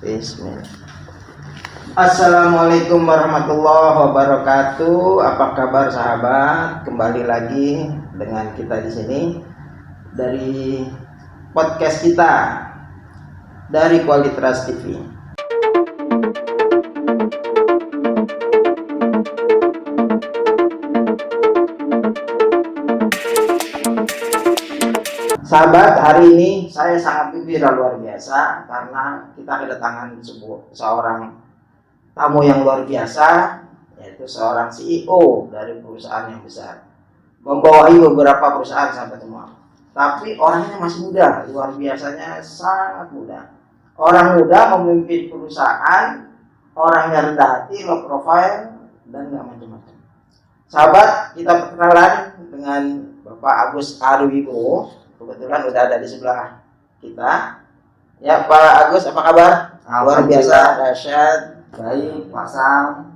Bismillah. Assalamualaikum warahmatullahi wabarakatuh. Apa kabar sahabat? Kembali lagi dengan kita di sini dari podcast kita dari Kualitas TV. Sahabat, hari ini saya sangat gembira luar biasa karena kita kedatangan seorang tamu yang luar biasa, yaitu seorang CEO dari perusahaan yang besar, membawahi beberapa perusahaan sampai semua. Tapi orangnya masih muda, luar biasanya sangat muda. Orang muda memimpin perusahaan, orangnya rendah hati, low profile, dan nggak macam-macam. Sahabat, kita perkenalan dengan Bapak Agus Arwibowo. Kebetulan udah ada di sebelah kita. Ya Pak Agus, apa kabar? Luar biasa, dahsyat, baik, pasang.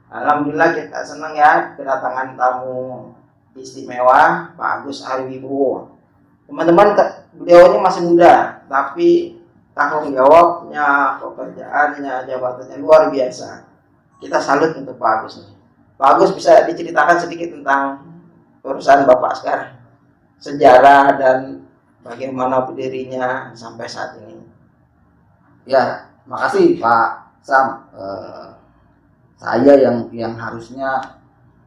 Alhamdulillah kita senang ya kedatangan tamu istimewa Pak Agus Arwibowo. Teman-teman, beliau ini masih muda, tapi tanggung jawabnya, pekerjaannya, jabatannya luar biasa. Kita salut untuk Pak Agus nih. Pak Agus, bisa diceritakan sedikit tentang perusahaan Bapak sekarang, sejarah dan bagaimana berdirinya sampai saat ini? Ya, makasih Pak Sam. Saya yang harusnya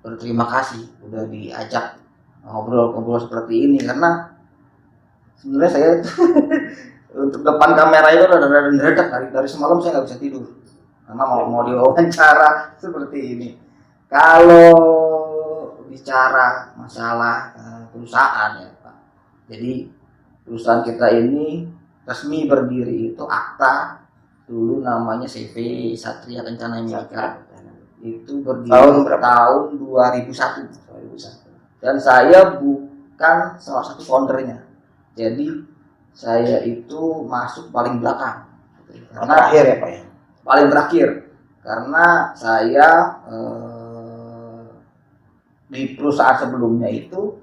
berterima kasih udah diajak ngobrol-ngobrol seperti ini, karena sebenarnya saya untuk depan kamera itu udah ngeredek dari semalam saya nggak bisa tidur karena mau diwawancara seperti ini. Kalau bicara masalah perusahaan ya Pak, jadi perusahaan kita ini resmi berdiri itu akta, dulu namanya CV Satria Kencana Milika, itu berdiri tahun 2001. Dan saya bukan salah satu foundernya, jadi saya itu masuk paling belakang, karena terakhir ya Pak ya? Paling terakhir karena saya di perusahaan sebelumnya itu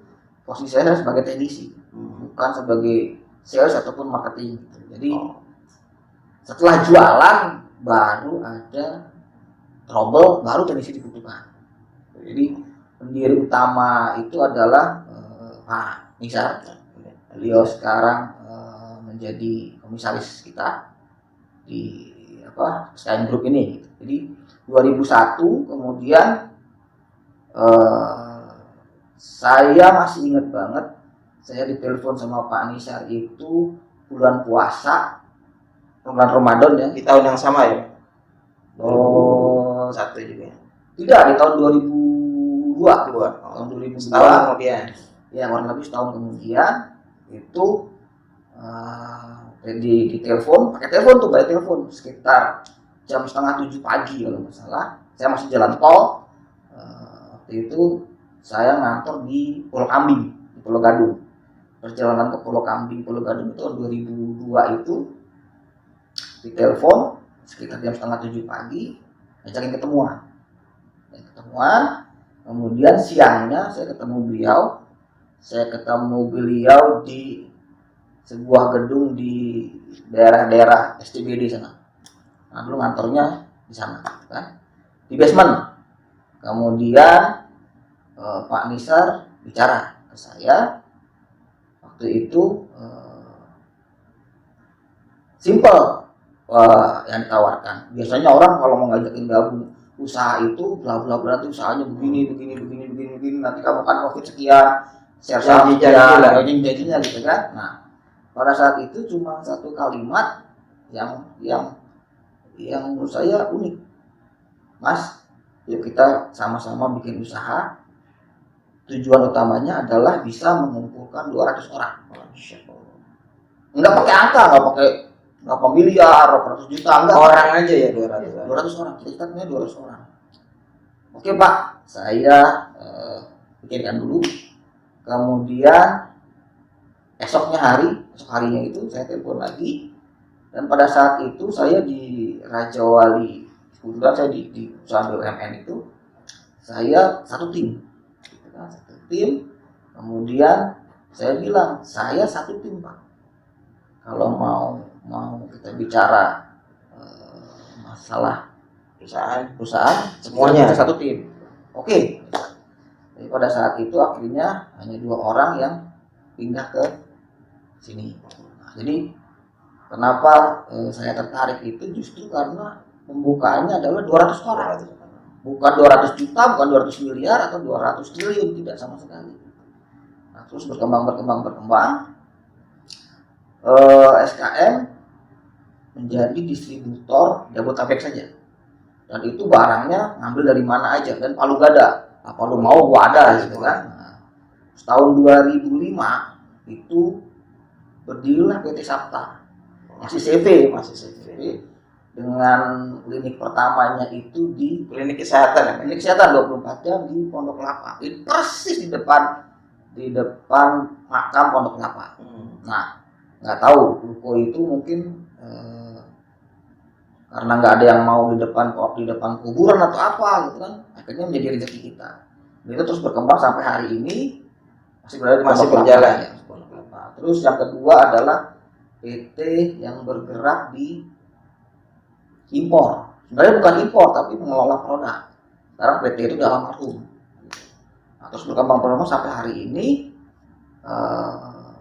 posisi saya sebagai teknisi, bukan sebagai sales ataupun marketing. Jadi setelah jualan baru ada trouble, baru teknisi dibutuhkan. Jadi pendiri utama itu adalah Pak Nisar. Beliau sekarang menjadi komisaris kita di Sky Group ini. Jadi 2001 kemudian saya masih ingat banget, saya ditelepon sama Pak Nisar itu bulan puasa, bulan Ramadan ya, di tahun yang sama ya? Oh, satu juga. Tidak, di tahun 2002. Tahun 2002. Setahun kemudian. Ya, kurang lebih setahun kemudian itu ditelepon, pakai telepon tuh, bayar telepon sekitar jam 6:30 pagi kalau nggak salah. Saya masih jalan tol. Waktu itu saya ngantor di Pulau Kambing, di Pulau Gadung. Perjalanan ke Pulau Kambing, Pulau Gadung itu tahun 2002 itu ditelepon sekitar jam 6:30 pagi, ngajakin ketemuan. Kemudian siangnya saya ketemu beliau di sebuah gedung di daerah SCBD sana. Nah, dulu ngantornya di sana, kan? Di basement. Kemudian Pak Nisar bicara ke saya. Waktu itu simple yang ditawarkan. Biasanya orang kalau mau ngajakin gabung usaha itu bla bla bla, nanti usahanya begini, nanti kamu kan profit sekian, share janjinya gitu kan. Nah, pada saat itu cuma satu kalimat yang menurut saya unik. Mas, yuk kita sama-sama bikin usaha. Tujuan utamanya adalah bisa mengumpulkan 200 orang. Enggak pakai angka, enggak pakai miliar, 200 juta, enggak. Orang aja ya 200 orang. Kita punya 200 orang. Oke Pak, saya pikirkan dulu. Kemudian esok harinya itu saya telepon lagi. Dan pada saat itu saya di Raja Wali, kebetulan saya di perusahaan BUMN itu, saya satu tim. Kemudian saya bilang, saya satu tim Pak. Kalau mau kita bicara salah perusahaan Semuanya. kita satu tim. Oke. Jadi pada saat itu akhirnya hanya 2 orang yang pindah ke sini. Nah, jadi kenapa saya tertarik itu justru karena pembukaannya adalah 200 orang. Bukan 200 juta, bukan 200 miliar atau 200 triliun, tidak sama sekali. Nah, terus berkembang. SKM menjadi distributor Jabodetabek saja. Dan itu barangnya ngambil dari mana aja dan palu gada. Apa lu mau gua ada gitu kan. Nah, tahun 2005 itu berdirilah PT Sabta. Masih CV dengan klinik pertamanya itu di Klinik kesehatan. klinik kesehatan 24 jam di Pondok Kelapa. Itu persis di depan makam Pondok Kelapa. Nah, nggak tahu ruko itu mungkin karena nggak ada yang mau di depan kuburan atau apa gitu kan, akhirnya menjadi rezeki kita. Dan itu terus berkembang sampai hari ini masih berada di Masih Pondok berjalan. Kelapa, ya, Pondok Kelapa. Terus yang kedua adalah PT yang bergerak di impor. Sebenarnya bukan impor tapi mengelola produk. Sekarang PT itu udah almarhum. Nah, terus berkembang sampai hari ini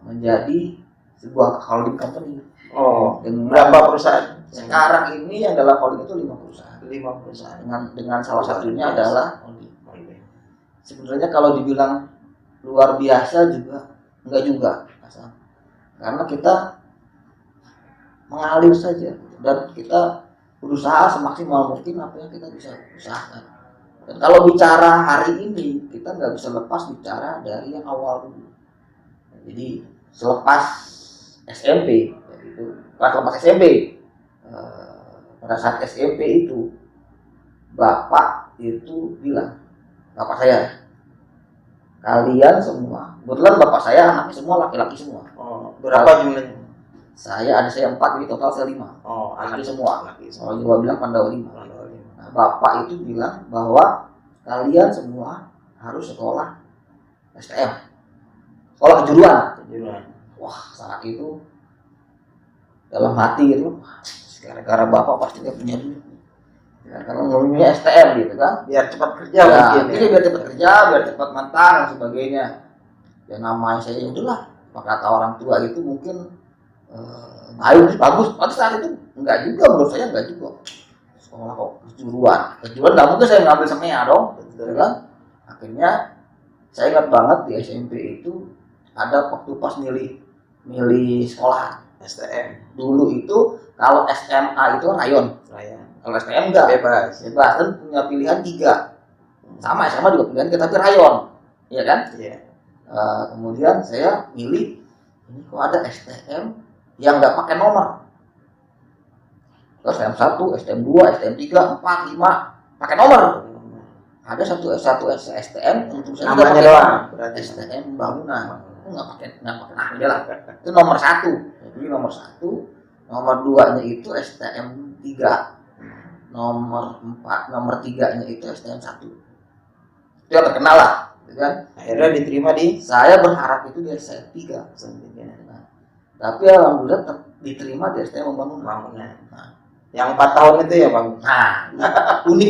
menjadi sebuah holding company. Dengan Berapa perusahaan? sekarang ini yang dalam holding itu 5 perusahaan. 5 perusahaan. Dengan salah satunya adalah holding. Sebenarnya kalau dibilang luar biasa juga enggak juga, karena kita mengalir saja dan kita berusaha semaksimal mungkin apa yang kita bisa usahakan. Dan kalau bicara hari ini kita nggak bisa lepas bicara dari yang awal dulu. Jadi selepas SMP, pada saat SMP itu bapak itu bilang, bapak saya, kalian semua, kebetulan bapak saya anaknya semua laki-laki semua. Berapa jumlahnya? Ada saya 4, jadi total saya 5. Laki semua. Kalau Jawa bilang Pandawa 5. Nah, bapak itu bilang bahwa kalian semua harus sekolah STM, sekolah kejuruan. Wah, saat itu dalam hati itu, gara-gara bapak pasti dia punya duit. Ya, kalau ngomongnya STM gitu kan, Biar cepat kerja ya, mungkin. jadi biar cepat kerja, biar cepat matang dan sebagainya. Ya namanya saya udahlah, kata orang tua itu mungkin bagus. Pada saat itu enggak juga, menurut saya enggak juga. Sekolah kok kejuruan nggak mungkin saya ngambil semea dong, gitu kan. Akhirnya saya ingat banget di SMP itu ada waktu pas milih sekolah STM. dulu itu kalau SMA itu rayon, kalau STM enggak, Bebas. dan punya pilihan 3. Sama SMA juga pilihan 3 tapi rayon, iya kan? Iya. Kemudian saya milih ini kok ada STM yang nggak pakai nomor. Terus STM 1, STM 2, STM 3, 4, 5 pakai nomor. Ada satu STM untuk saya Namanya doang. Berarti STM bangunan. Nggak pakai namanya lah. Itu nomor 1. Jadi nomor 1, nomor 2-nya itu STM 3. Nomor 3-nya itu STM 1. Itu yang terkenal lah, kan? akhirnya diterima di Saya berharap itu di STM 3. Nah, tapi alhamdulillah diterima di STM Pembangunan. Nah, yang 4 tahun itu ya Bang. Nah, unik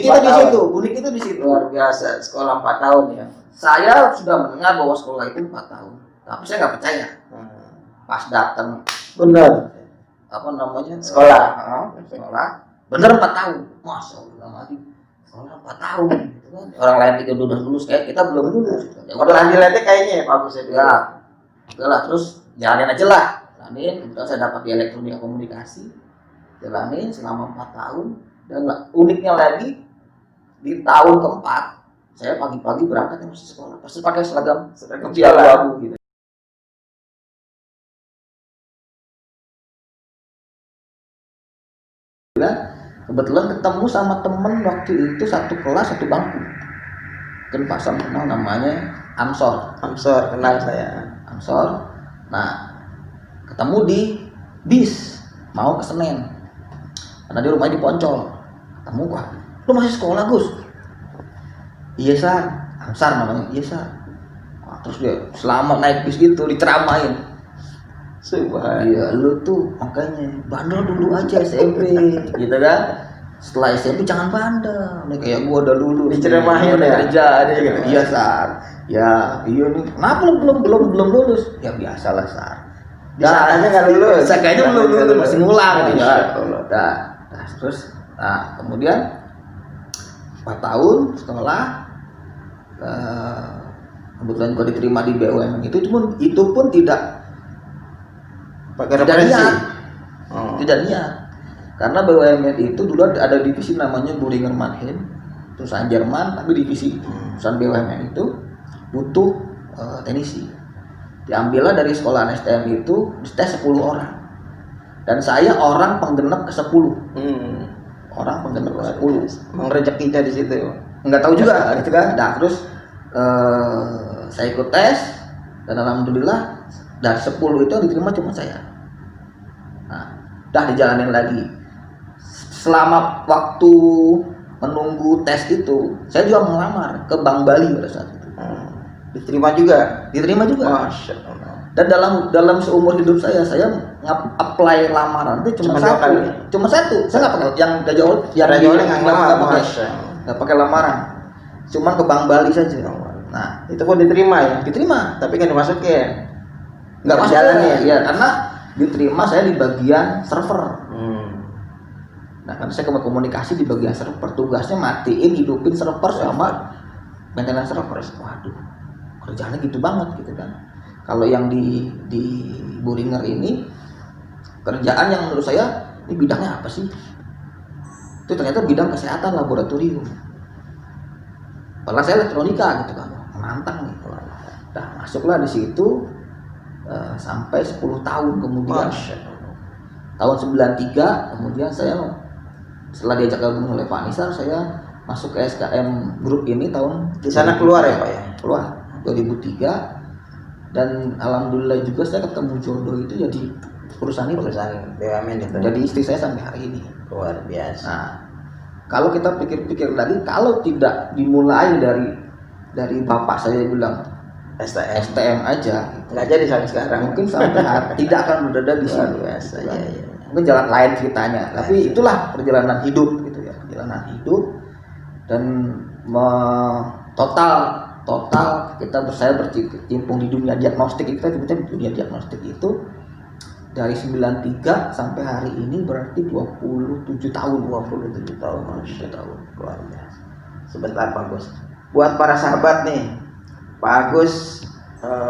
itu di situ. Luar biasa, sekolah 4 tahun ya. Saya sudah mendengar bahwa sekolah itu 4 tahun, tapi saya nggak percaya. Pas datang Benar. sekolah, bener 4 tahun. Masya Allah, mati sekolah 4 tahun. Gitu kan. Orang lain 3 udah lulus, kayak kita belum lulus. Udah lanjut kayaknya ya bagus ya. Ya, udahlah terus jalanin aja lah. Kemudian saya dapat di elektronik komunikasi. Jalanin selama 4 tahun, dan uniknya lagi di tahun keempat saya pagi-pagi berangkat masih sekolah, pasti pakai seragam abu-abu gitu. Kebetulan ketemu sama temen waktu itu satu kelas satu bangku, kan Pak Sam kenal namanya Amsor kenal saya. Amsor. Nah, ketemu di bis mau ke Senen. Karena dia rumahnya di Poncol. Ketemu gua, lu masih sekolah Gus? Iya Sar, Amsar namanya. Iya Sar. Nah, terus dia selamat naik bis gitu diceramain. Iya, lu tuh makanya bandel dulu aja SMP, gitu kan? setelah SMP jangan bandel. Nih kayak gua udah lulus. Diceramahin udah ya? kerja dia gitu. Iya, Sar. Ya, iya nih. Kenapa lu belum lulus? Ya biasalah, Sar. Disangkanya nggak lulus. Disangkanya belum lulus, masih ngulang gitu ya. Masya Allah. Terus kemudian 4 tahun setelah kebetulan gua diterima di BUMN itu pun tidak referensi. niat. Tidak niat. Karena BUMN itu dulu ada divisi namanya Boehringer Ingelheim, perusahaan Jerman, tapi divisi perusahaan BUMN itu butuh teknisi. Diambillah dari sekolah STM itu tes 10 orang. Dan saya orang penggenap ke-10. Orang penggenap ke-10. Emang rezekinya di situ. Enggak tahu juga gitu kan. Nah, terus saya ikut tes dan alhamdulillah dari 10 itu yang diterima cuma saya. Nah, dah dijalanin lagi. Selama waktu menunggu tes itu, saya juga melamar ke Bank Bali pada saat itu. Diterima juga. Masya Allah. Dan dalam seumur hidup saya apply lamaran itu cuma satu. Saya nggak pakai yang Raja Oli nggak pakai lamaran. Cuma ke Bank Bali saja. Nah, itu pun diterima ya. Diterima, Tapi kan dimasukin. nggak masuk jalan ya. karena diterima saya di bagian server. Nah, kan saya komunikasi di bagian server, tugasnya matiin, hidupin server sama maintenance server. Waduh, kerjaannya gitu banget gitu kan. Kalau yang di Boehringer ini kerjaan yang menurut saya ini bidangnya apa sih? Itu ternyata bidang kesehatan laboratorium. Padahal saya elektronika gitu kan, menantang gitu. Nah, masuklah di situ sampai 10 tahun kemudian. Tahun 93 kemudian saya setelah diajak gabung oleh Pak Nisar, saya masuk ke SKM Group ini tahun di sana keluar ya Pak ya? Keluar 2003 dan alhamdulillah juga saya ketemu jodoh itu jadi perusahaan BUMN itu. Jadi istri saya sampai hari ini. Luar biasa. Nah, kalau kita pikir-pikir lagi, kalau tidak dimulai dari bapak saya bilang STM aja, nggak jadi sampai sekarang. Mungkin sampai tidak akan berada di sini. Biasa ya. Mungkin jalan lain ceritanya, tapi itulah perjalanan hidup gitu ya, perjalanan hidup dan total saya berkecimpung di dunia diagnostik. Kita sebutnya dunia diagnostik itu dari 93 sampai hari ini berarti 27 tahun. Masya Allah, luar biasa. Sebentar Pak Agus, buat para sahabat nih, Pak Agus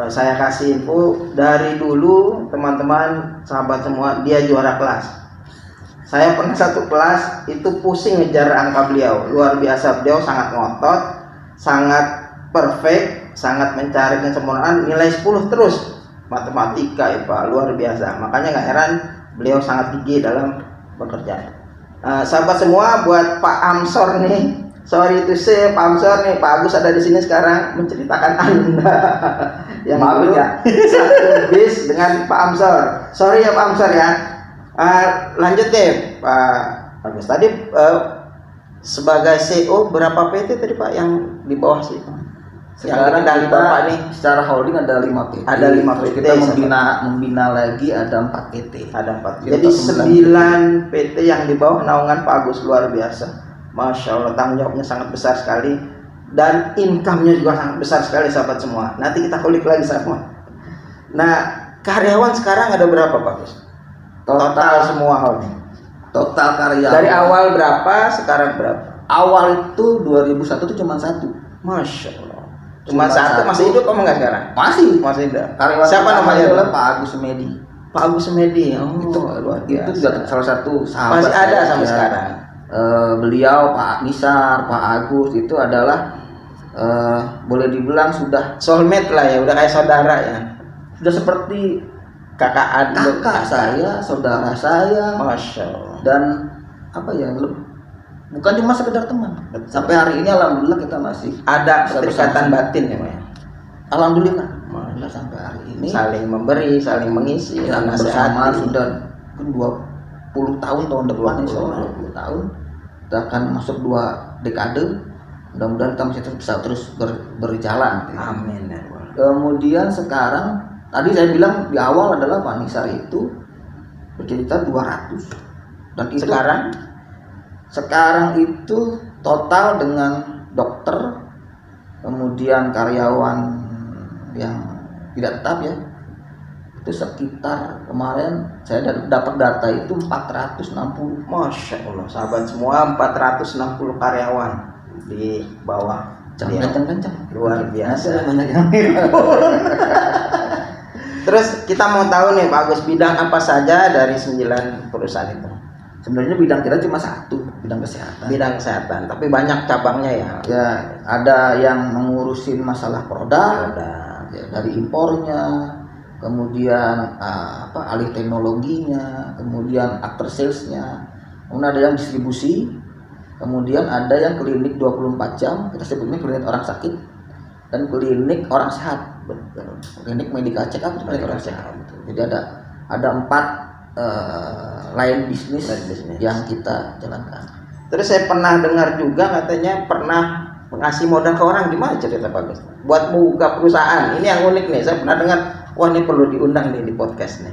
saya kasih info dari dulu teman-teman sahabat semua, dia juara kelas. Saya pernah satu kelas itu pusing ngejar angka beliau, luar biasa. Beliau sangat ngotot, sangat perfect, sangat mencari kesempurnaan, nilai 10 terus matematika ya Pak, luar biasa. Makanya nggak heran beliau sangat gigih dalam bekerja. Sahabat semua, buat Pak Amsor nih, sorry itu sih Pak Amsor nih, Pak Agus ada di sini sekarang menceritakan Anda yang dulu satu bis dengan Pak Amsor. Sorry ya Pak Amsor ya. Lanjut deh Pak Agus. Tadi sebagai CEO berapa PT tadi Pak yang di bawah sih? Sekarang dari Bapak nih secara holding ada 5 PT. Ada 5 PT. Kita membina lagi ada 4 PT. Ada 4. Jadi 9 PT yang di bawah naungan Pak Agus, luar biasa. Masya Allah, tanggung jawabnya sangat besar sekali dan income-nya juga sangat besar sekali sahabat semua. Nanti kita kulik lagi semua. Nah, karyawan sekarang ada berapa Pak Gus? Total semua holding. Total karyawan. Dari awal berapa, sekarang berapa? Awal itu 2001 itu cuma 1. Masya Allah. Cuma satu. Masih hidup apa enggak sekarang? Masih hidup. Karyawan siapa namanya? Adalah Pak Agus Semedi. Pak Agus Semedi. Itu juga salah satu sahabat. Masih ada sampai sekarang. Beliau Pak Nisar, Pak Agus itu adalah boleh dibilang sudah soulmate lah ya, udah kayak saudara ya. Sudah seperti kakak saya, saudara saya. Masya Allah. Dan apa ya, bukan cuma sekedar teman. Sampai hari ini alhamdulillah kita masih ada keterikatan batin ya Pak. Alhamdulillah sampai hari ini saling memberi, saling mengisi, dan bersama sudah 20 tahun depan, insya Allah 20 tahun kita akan masuk 2 dekade. Mudah-mudahan kita masih bisa terus berjalan. Amin. Kemudian sekarang tadi saya bilang di awal adalah Pak Nisar itu bercerita 200 dan itu sekarang sekarang itu total dengan dokter, kemudian karyawan yang tidak tetap ya, itu sekitar kemarin saya dapat data itu 460. Masya Allah, sahabat semua 460 karyawan di bawah. Jangan kencang-kencang. Luar biasa. Banyak yang Terus kita mau tahu nih Pak Agus, bidang apa saja dari 9 perusahaan itu? Sebenarnya bidang kita cuma satu, bidang kesehatan. Bidang kesehatan, tapi banyak cabangnya ya. Ya, ada yang mengurusin masalah produk, Ada. ya, dari impornya, kemudian alih teknologinya, kemudian after salesnya, kemudian ada yang distribusi, kemudian ada yang klinik 24 jam, kita sebutnya klinik orang sakit, dan klinik orang sehat, klinik medical check up, klinik orang sehat. Jadi ada 4 line bisnis yang kita jalankan. Terus saya pernah dengar juga katanya pernah ngasih modal ke orang, gimana cerita Pak Agus? Buat buka perusahaan, ini yang unik nih, saya pernah dengar, wah ini perlu diundang nih di podcast nih.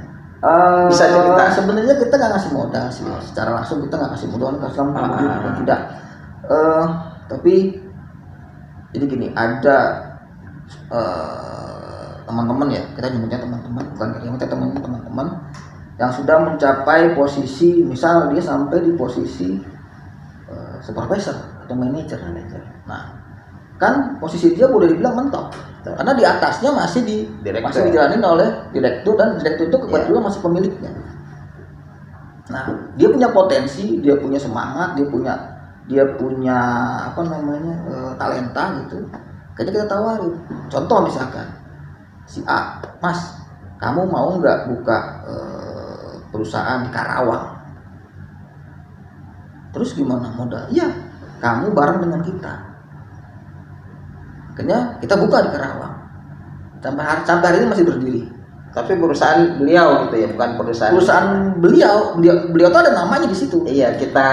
Bisa cerita? Sebenarnya kita nggak ngasih modal sih, secara langsung kita nggak kasih modal, tidak. Tapi jadi gini, ada teman-teman ya, kita nyebutnya teman-teman, bukan karyawan, kita teman-teman yang sudah mencapai posisi, misal dia sampai di posisi supervisor atau manager. Nah, kan posisi dia boleh dibilang mentok, karena di atasnya masih dijalanin oleh direktur, dan direktur itu kebetulan masih pemiliknya. Nah, dia punya potensi, dia punya semangat, dia punya talenta gitu. Kayaknya kita tawarin. Contoh misalkan si A, Mas, kamu mau nggak buka perusahaan di Karawang? Terus gimana modal? Iya, kamu bareng dengan kita. Akhirnya kita buka di Karawang. Sampai hari ini masih berdiri. Tapi perusahaan beliau gitu ya, bukan perusahaan beliau tuh ada namanya di situ. Iya, kita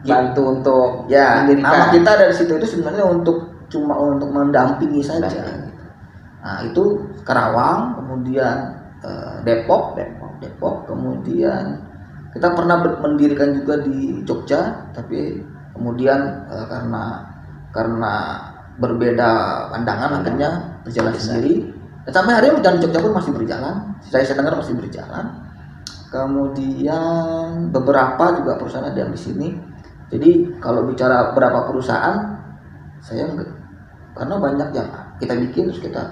bantu untuk ya, mendirikan. nama kita dari situ itu sebenarnya cuma untuk mendampingi saja. Nah, itu Karawang, kemudian Depok, kemudian kita pernah mendirikan juga di Jogja, tapi kemudian karena berbeda pandangan akhirnya berjalan sendiri. Dan sampai hari ini di Jogja pun masih berjalan. Saya dengar masih berjalan. Kemudian beberapa juga perusahaan ada yang di sini. Jadi kalau bicara berapa perusahaan, saya enggak, karena banyak yang kita bikin terus kita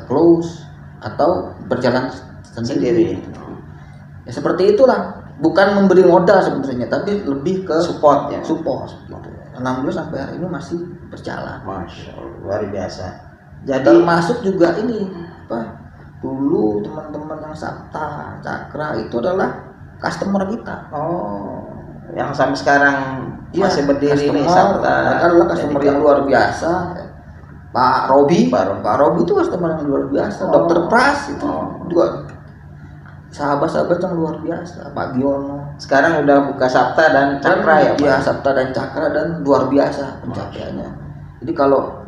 close atau berjalan sendiri. Ya seperti itulah, bukan memberi modal sebenarnya, tapi lebih ke support gitu. Alhamdulillah sampai hari ini masih berjalan. Masya Allah, luar biasa. Jadi termasuk juga ini dulu teman-teman yang Sabta, Cakra itu adalah customer kita. Oh, yang sampai sekarang masih berdiri nih Sabta. Mereka adalah customer yang luar biasa. Pak Robi itu customer yang luar biasa. Dokter Pras itu juga sahabat-sahabat yang luar biasa. Pak Giono. Sekarang udah buka Sabta dan Cakra ya Pak? Iya, Sabta dan Cakra, dan luar biasa pencapaiannya. Jadi kalau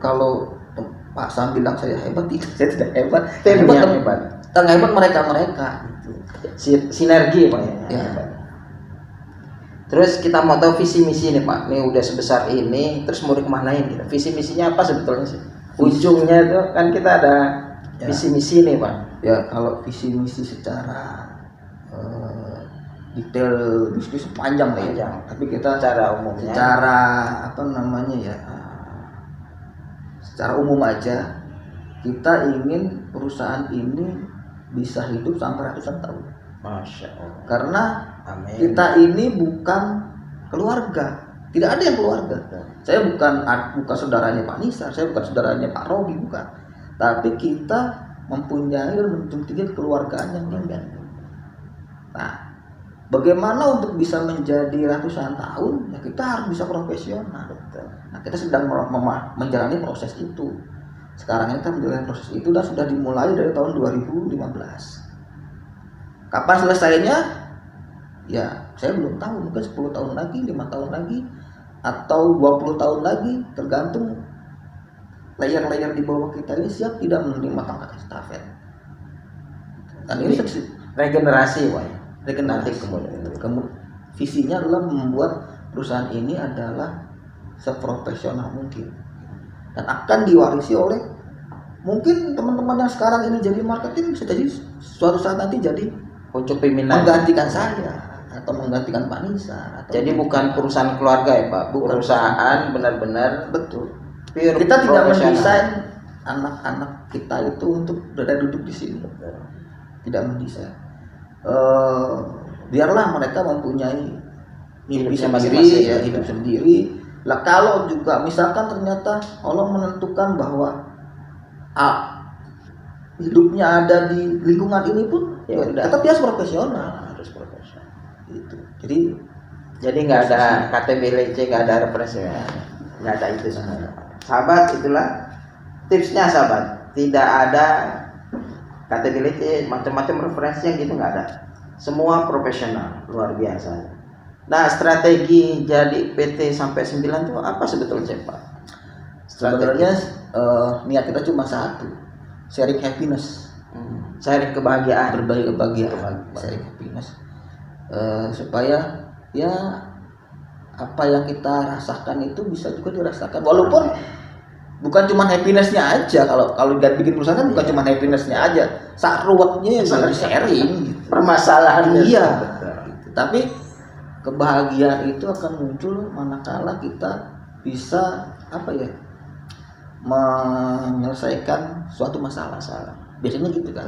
Pak Sam bilang saya hebat, saya tidak hebat. Hebat mereka gitu. Sinergi Pak ya. Terus kita mau tahu visi misi nih Pak. Ini udah sebesar ini, terus mau dikemanain gitu. Visi misinya apa sebetulnya sih? Ujungnya itu kan kita ada visi misi nih Pak. Ya, kalau visi misi secara detail bisnis panjang lah ya. Tapi kita secara umumnya, secara umum aja, kita ingin perusahaan ini bisa hidup sampai ratusan tahun. Masya Allah. Karena amin, kita ini bukan keluarga, tidak ada yang keluarga. Saya bukan saudaranya Pak Nisar, saya bukan saudaranya Pak Robi, bukan. Tapi kita mempunyai dan menjunjung tinggi kekeluargaan yang tinggi. Nah, bagaimana untuk bisa menjadi ratusan tahun? Ya kita harus bisa profesional. Nah, kita sedang menjalani proses itu. Sekarang ini kita menjalani proses itu dan sudah dimulai dari tahun 2015. Kapan selesainya? Ya, saya belum tahu. Mungkin 10 tahun lagi, 5 tahun lagi, atau 20 tahun lagi, tergantung layer-layer di bawah kita ini siap tidak menerima tongkat estafet. Dan ini regenerasi Pak. Regenerasi. Kemudian visinya adalah membuat perusahaan ini adalah seprofesional mungkin dan akan diwarisi oleh mungkin teman-teman yang sekarang ini jadi marketing, bisa jadi suatu saat nanti jadi pucuk pimpinan menggantikan saya atau menggantikan Pak Nisa atau jadi bukan perusahaan keluarga ya Pak, Bukan. perusahaan benar-benar betul. pure Kita tidak profesional. mendesain anak-anak kita itu untuk berada duduk di sini, tidak mendesain. Biarlah mereka mempunyai mimpi Hidupnya sendiri, masing-masing, ya, ya. hidup sendiri. Lah kalau juga misalkan ternyata Allah menentukan bahwa hidupnya ada di lingkungan ini pun, Ya udah. tetap dia harus profesional. Harus profesional. Gitu. Jadi Jadi nggak ada KTBLC, nggak ada referensi, nggak ada itu semua. Sahabat, itulah tipsnya sahabat. Tidak ada KTBLC, macam-macam referensi yang gitu nggak ada. Semua profesional, luar biasa. Nah, strategi jadi PT sampai 9 itu apa sebetulnya Pak? sebenarnya niat kita cuma satu, sharing happiness. Sharing kebahagiaan. Berbagi kebahagiaan, sharing happiness, supaya ya apa yang kita rasakan itu bisa juga dirasakan, walaupun bukan cuma happinessnya aja. Kalau bikin perusahaan kan bukan cuma happinessnya aja, sakruwatnya juga di sharing gitu. Permasalahannya. Iya, gitu. Tapi kebahagiaan itu akan muncul manakala kita bisa apa ya, menyelesaikan suatu masalah. Biasanya gitu kan.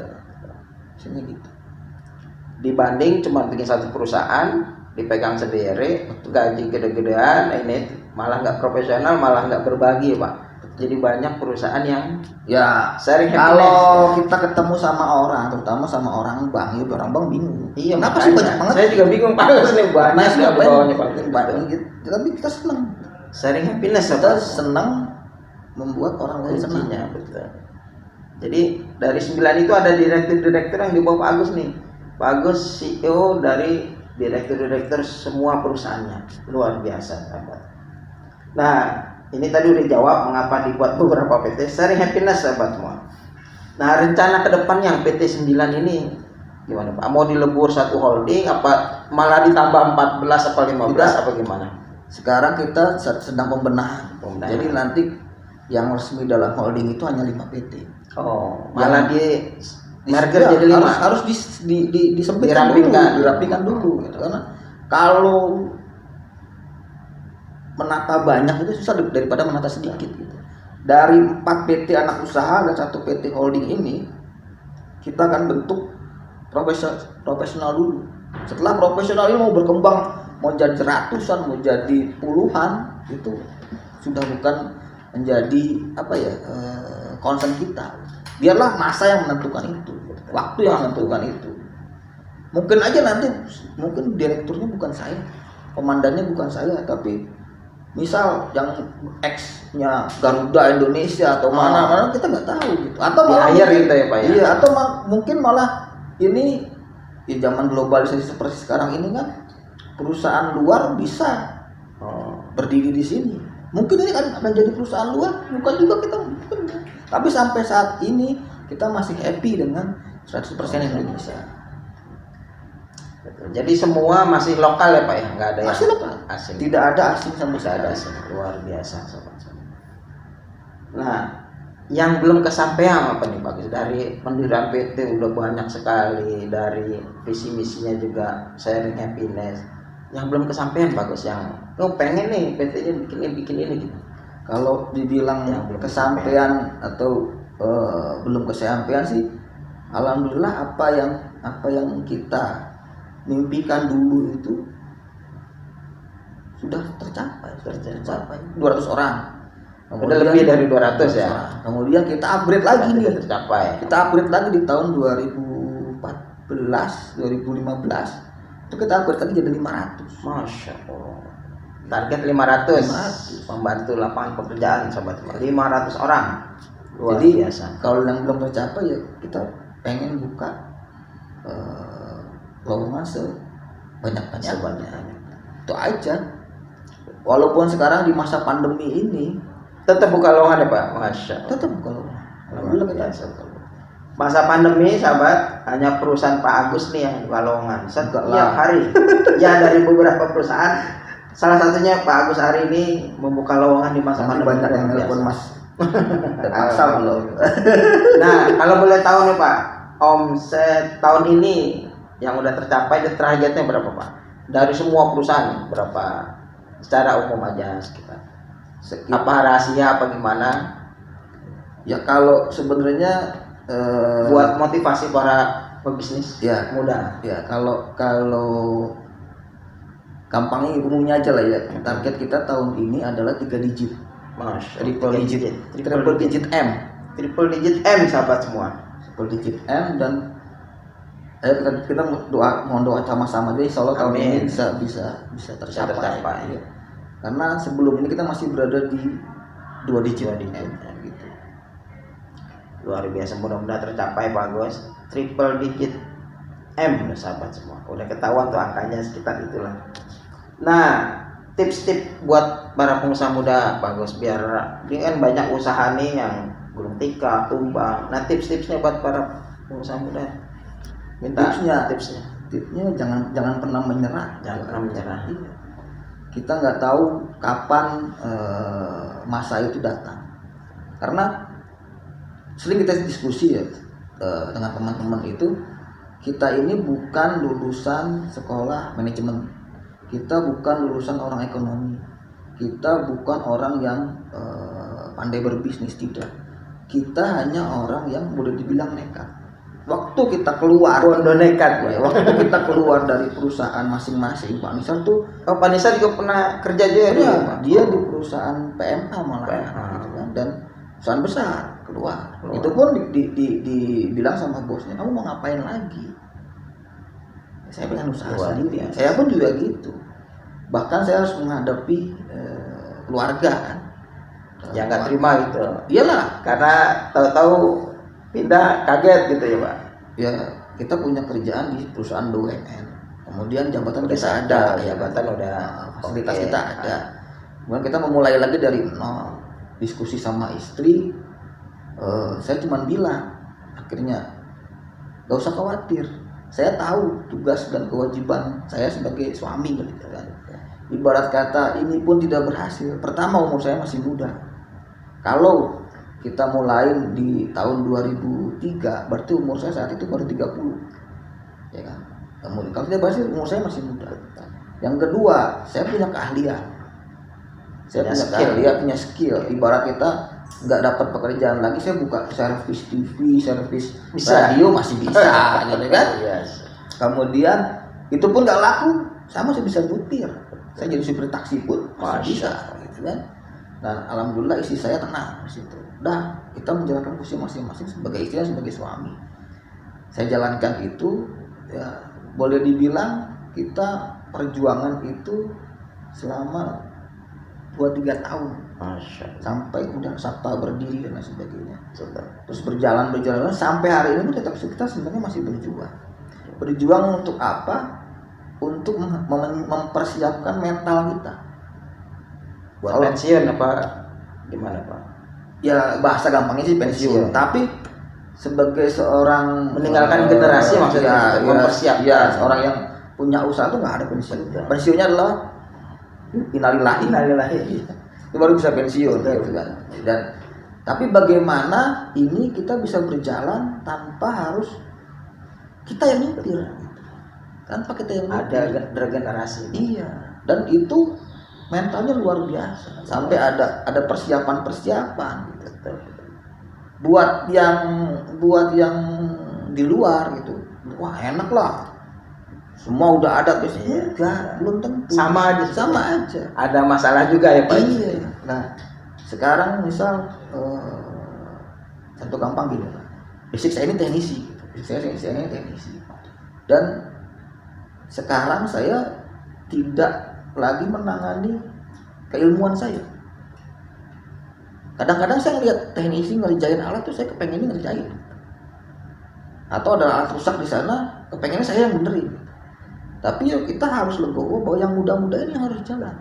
Biasanya gitu. Dibanding cuma bikin satu perusahaan dipegang sendiri, gaji gede-gedean, ini malah nggak profesional, malah nggak berbagi Pak. Jadi banyak perusahaan yang Ya, sharing kalau happiness. kita ketemu sama orang, terutama sama orang bank, ya orang bank bingung. Iya, Kenapa sih makanya. banyak banget? Saya juga bingung Pak, ini banyak Mas nggak ngapain bawahnya Pak. bikin bank gitu. Tapi kita senang. Sharing happiness Kita Pak. senang membuat orang lain senang. Kuncinya, betul. Jadi dari 9 itu ada direktur-direktur yang di bawah Pak Agus nih. Pak Agus CEO dari direktur-direktur semua perusahaannya, luar biasa sahabat. Nah, ini tadi udah jawab mengapa dibuat beberapa PT sharing happiness sahabat semua. Nah, rencana ke depan yang PT 9 ini gimana Pak? Mau dilebur satu holding apa malah ditambah 14 apa 15 apa gimana? Sekarang kita sedang pembenahan. Pembenahan. Jadi nanti yang resmi dalam holding itu hanya 5 PT. Oh, malah di merger Ya, jadi 5. harus disempitkan Dirapikan. dulu, dirapikan dulu gitu. Karena kalau menata banyak itu susah daripada menata sedikit gitu. Dari 4 PT anak usaha dan 1 PT holding ini kita akan bentuk profesional dulu. Setelah profesional ini mau berkembang, mau jadi ratusan, mau jadi puluhan, itu sudah bukan menjadi apa ya, concern kita. Biarlah masa yang menentukan itu, waktu yang menentukan itu. Mungkin aja nanti mungkin direkturnya bukan saya, komandannya bukan saya, tapi misal yang X-nya Garuda Indonesia atau mana kita nggak tahu gitu. Atau malah hire gitu ya Pak ya. Iya, atau mungkin malah ini di zaman globalisasi seperti sekarang ini kan perusahaan luar bisa berdiri di sini. Mungkin ini kan akan jadi perusahaan luar, bukan juga kita mungkin. Tapi sampai saat ini kita masih happy dengan 100% Indonesia. Jadi semua masih lokal ya Pak ya, nggak ada Masih yang lokal. asing. Tidak ada asing sama Tidak ada sekali. asing, luar biasa sobat-sobat. Nah, yang belum kesampaian apa nih Pak? Dari pendirian PT udah banyak sekali, dari visi misinya juga sharing happiness. Yang belum kesampaian bagus, yang pengen nih PT-nya bikin ini gitu. Kalau dibilang Yang belum kesampaian atau belum kesampaian sih, alhamdulillah apa yang kita mimpikan dulu itu sudah tercapai. 200 orang. Udah lebih dari 200 ya. orang. Kemudian kita upgrade lagi nih. Tercapai. Kita upgrade lagi di tahun 2014, 2015. Itu kita upgrade lagi jadi 500. Masya Allah. Target 500. Membantu lapangan pekerjaan sobat. 500 orang. Luar Jadi biasa. kalau yang belum tercapai ya kita pengen buka lowongan sebanyak-banyaknya. Itu aja. Walaupun sekarang di masa pandemi ini Tetap buka lowongan ya Pak. Masya Allah. tetap buka lowongan. Luar biasa. Masa pandemi sahabat, hanya perusahaan Pak Agus nih yang buka lowongan setiap hari. Ya dari beberapa perusahaan Salah satunya Pak Agus hari ini membuka lowongan di masa Nanti pandemi banyak yang luar biasa. telepon Mas. Asal loh. Nah, kalau boleh tahu nih Pak, omset tahun ini yang udah tercapai dan targetnya berapa Pak? Dari semua perusahaan berapa? Secara umum aja sekitar. Apa rahasia apa gimana? Ya kalau sebenarnya Buat motivasi para pebisnis ya muda. ya kalau gampangnya umumnya aja lah ya. Target kita tahun ini adalah 3 digit. Masya, Triple digit. triple Triple digit, digit M. triple digit M sahabat semua. Triple digit M dan kita mohon doa sama-sama jadi insya Allah tahun Amin. ini bisa tercapai. tercapai. Ya. Karena sebelum ini kita masih berada di 2 digit digit. M gitu. Luar biasa, mudah-mudahan tercapai Pak Agus. Triple digit M sahabat semua. Udah ketahuan tuh angkanya sekitar itulah. Nah, tips-tips buat para pengusaha muda Pak Agus, biar ini kan banyak usaha nih yang gulung tikar, tumbang. Nah, tips-tipsnya buat para pengusaha muda. Minta tipsnya. Tipsnya jangan pernah menyerah. Jangan pernah menyerah. Iya. Kita nggak tahu kapan masa itu datang. Karena sering kita diskusi ya dengan teman-teman itu, kita ini bukan lulusan sekolah manajemen, kita bukan lulusan orang ekonomi, kita bukan orang yang pandai berbisnis, tidak. Kita hanya orang yang boleh dibilang nekat. Waktu kita keluar, Bondo nekat ya, ya. waktu kita keluar dari perusahaan masing-masing, Pak Nisar tuh, Pak Nisa juga pernah kerja juga dulu, ya, Pak. dia di perusahaan PMA malah, PMA. gitu kan, dan perusahaan besar keluar. Itu pun dibilang sama bosnya, kamu mau ngapain lagi? Saya pengen usaha sendiri. Saya pun juga gitu. Bahkan saya harus menghadapi keluarga kan. Yang nggak terima gitu. Iyalah, Karena tahu-tahu pindah kaget gitu ya Pak. ya kita punya kerjaan di perusahaan BUMN. Kemudian jabatan Udah kita ada, ada, jabatan udah fasilitas oke. kita ada. Kemudian kita memulai lagi dari nol. Diskusi sama istri, saya cuma bilang akhirnya gak usah khawatir. Saya tahu tugas dan kewajiban saya sebagai suami gitu kan. Ibarat kata ini pun tidak berhasil. Pertama, umur saya masih muda. Kalau kita mulai di tahun 2003, berarti umur saya saat itu baru 30. Ya kan? Kemudian kalau tidak berhasil, umur saya masih muda. Yang kedua, saya punya keahlian. Saya punya keahlian, punya skill. Ibarat kita nggak dapat pekerjaan lagi, saya buka servis TV, servis radio masih bisa, gitu kan? Yes. Kemudian itu pun nggak laku, saya masih bisa butir. Saya jadi supir taksi pun masih bisa, gitu kan? Dan alhamdulillah istri saya tenang di situ. Dah, kita menjalankan fungsi masing-masing sebagai istri dan sebagai suami. Saya jalankan itu, ya boleh dibilang kita perjuangan itu selama 2-3 tahun. Masya Allah. Sampai kemudian Sabta berdiri dan lain sebagainya. Terus berjalan sampai hari ini tetap kita sebenarnya masih berjuang. Berjuang untuk apa? Untuk mempersiapkan mental kita. Buat pensiun apa gimana Pak? Ya bahasa gampangnya sih pensiun. Tapi sebagai seorang meninggalkan generasi maksudnya, mempersiapkan. Ya, seorang yang punya usaha tuh nggak ada pensiun. Pensiunnya adalah innalillahi. Itu baru bisa pensiun gitu kan. Dan tapi bagaimana ini kita bisa berjalan tanpa harus kita yang nyetir, tanpa kita yang nyetir. Ada regenerasi. Iya. Dan itu mentalnya luar biasa. Sampai ada persiapan gitu. Buat yang di luar gitu, wah enak lah. Semua udah ada terus enggak, belum tentu. Sama aja. Ada masalah juga ya Pak. Iya. Nah, sekarang misal contoh gampang gini, basic saya ini teknisi, saya ini teknisi. Dan sekarang saya tidak lagi menangani keilmuan saya. Kadang-kadang saya lihat teknisi ngerjain alat tuh saya kepengennya ngerjain. Atau ada alat rusak di sana, kepengennya saya yang benerin. Tapi ya kita harus legowo bahwa yang muda-muda ini harus jalan.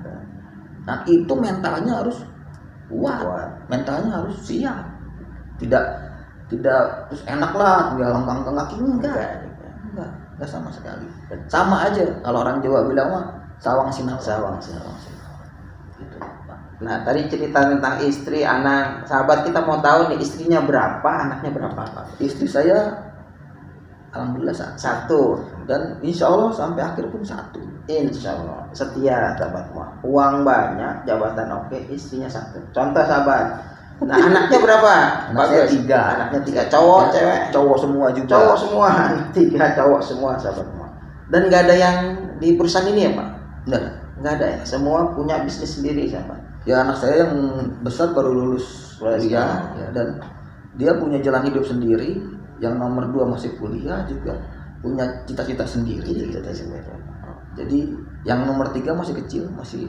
Nah itu mentalnya harus kuat, mentalnya harus siap. Tidak terus enak lah, tinggal langkang kaki enggak sama sekali. Sama aja kalau orang Jawa bilang mah Sawang Sinawang. Sawang. Gitu, Pak. Nah, tadi cerita tentang istri, anak, sahabat kita mau tahu nih istrinya berapa, anaknya berapa, Pak? Istri saya alhamdulillah Satu. dan insya Allah sampai akhir pun satu. Insya Allah setia sahabat semua. Uang banyak, jabatan oke, istrinya satu. Contoh sahabat. Nah, anaknya berapa? Anak saya 3. Anaknya 3, cowok, cewek? Cowok semua juga. Cowok semua, anak 3 cowok semua sahabat semua. Dan nggak ada yang di perusahaan ini ya Pak? Nggak ada ya. Semua punya bisnis sendiri sahabat. Ya anak saya yang besar baru lulus kuliah ya, dan dia punya jalan hidup sendiri. Yang nomor 2 masih kuliah juga punya cita-cita sendiri. Jadi yang nomor 3 masih kecil, masih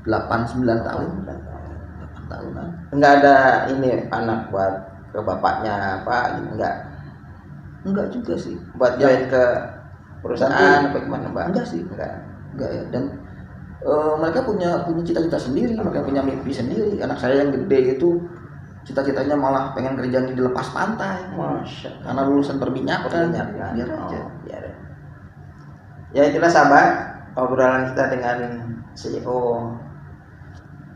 8-9 tahun. 8 tahunan. Enggak ada ini anak buat ke bapaknya apa gitu, enggak juga sih. Buat join ke perusahaan apa gimana, Mbak? Enggak sih. Enggak ya. Dan mereka punya cita-cita sendiri, mereka punya mimpi sendiri. Anak saya yang gede itu cita-citanya malah pengen kerja di lepas pantai. Masya. Karena lulusan perminyakan. Biar aja. Ya itulah sahabat obrolan kita dengan CEO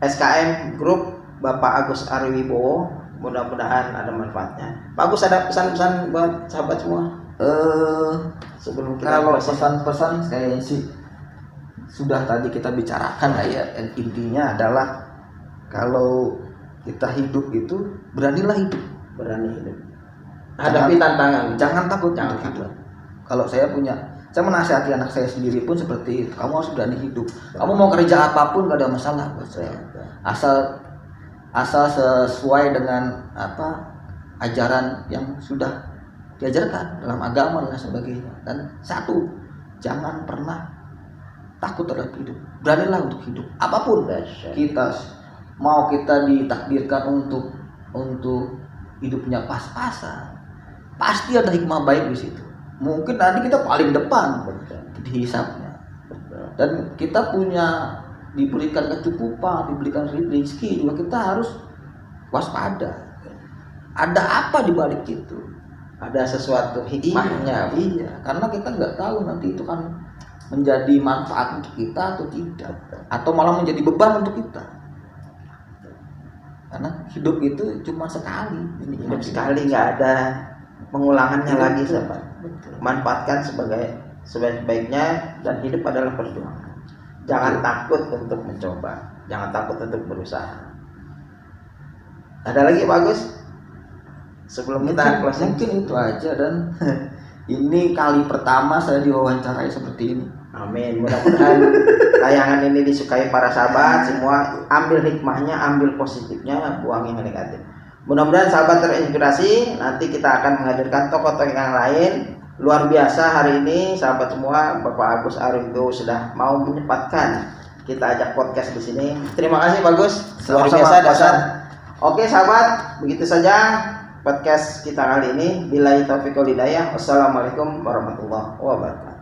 SKM Group Bapak Agus Ariwibowo. Mudah-mudahan ada manfaatnya. Pak Agus, ada pesan-pesan buat sahabat semua? Sebelum kita kalau closing. pesan-pesan kayaknya sih sudah tadi kita bicarakan lah ya. Intinya adalah kalau kita hidup itu berani hidup. Hadapi tantangan. Jangan takut Jangan untuk hidup. takut. Kalau saya menasihati anak saya sendiri pun seperti itu. Kamu harus berani hidup. Kamu mau kerja apapun gak ada masalah buat saya. Asal sesuai dengan ajaran yang sudah diajarkan dalam agama dan sebagainya. Dan satu, jangan pernah takut terhadap hidup. Beranilah untuk hidup. Apapun kita ditakdirkan untuk hidupnya pas-pasan, pasti ada hikmah baik di situ. Mungkin nanti kita paling depan di hisabnya, dan kita diberikan kecukupan, diberikan rezeki juga, kita harus waspada. Ada apa di balik itu? Ada sesuatu hikmahnya. Iya, karena kita nggak tahu nanti itu kan menjadi manfaat untuk kita atau tidak, atau malah menjadi beban untuk kita. Karena hidup itu cuma sekali. Hidup sekali, nggak ada pengulangannya lagi sahabat. Manfaatkan sebaik-baiknya, dan hidup adalah perjuangan. Jangan takut untuk mencoba, jangan takut untuk berusaha. Ada lagi Pak Agus? Sebelum kita closing. Mungkin itu aja, dan ini kali pertama saya diwawancarai seperti ini. Amin. Mudah-mudahan tayangan ini disukai para sahabat semua. Ambil hikmahnya, ambil positifnya, buang yang negatif. Mudah-mudahan sahabat terinspirasi. Nanti kita akan menghadirkan tokoh-tokoh yang lain. Luar biasa hari ini sahabat semua. Bapak Agus Ariwibowo sudah mau menyempatkan kita ajak podcast di sini. Terima kasih Pak Agus. Luar biasa dasar. Oke sahabat, begitu saja podcast kita kali ini. Billahi taufiq wal hidayah. Wassalamualaikum warahmatullahi wabarakatuh.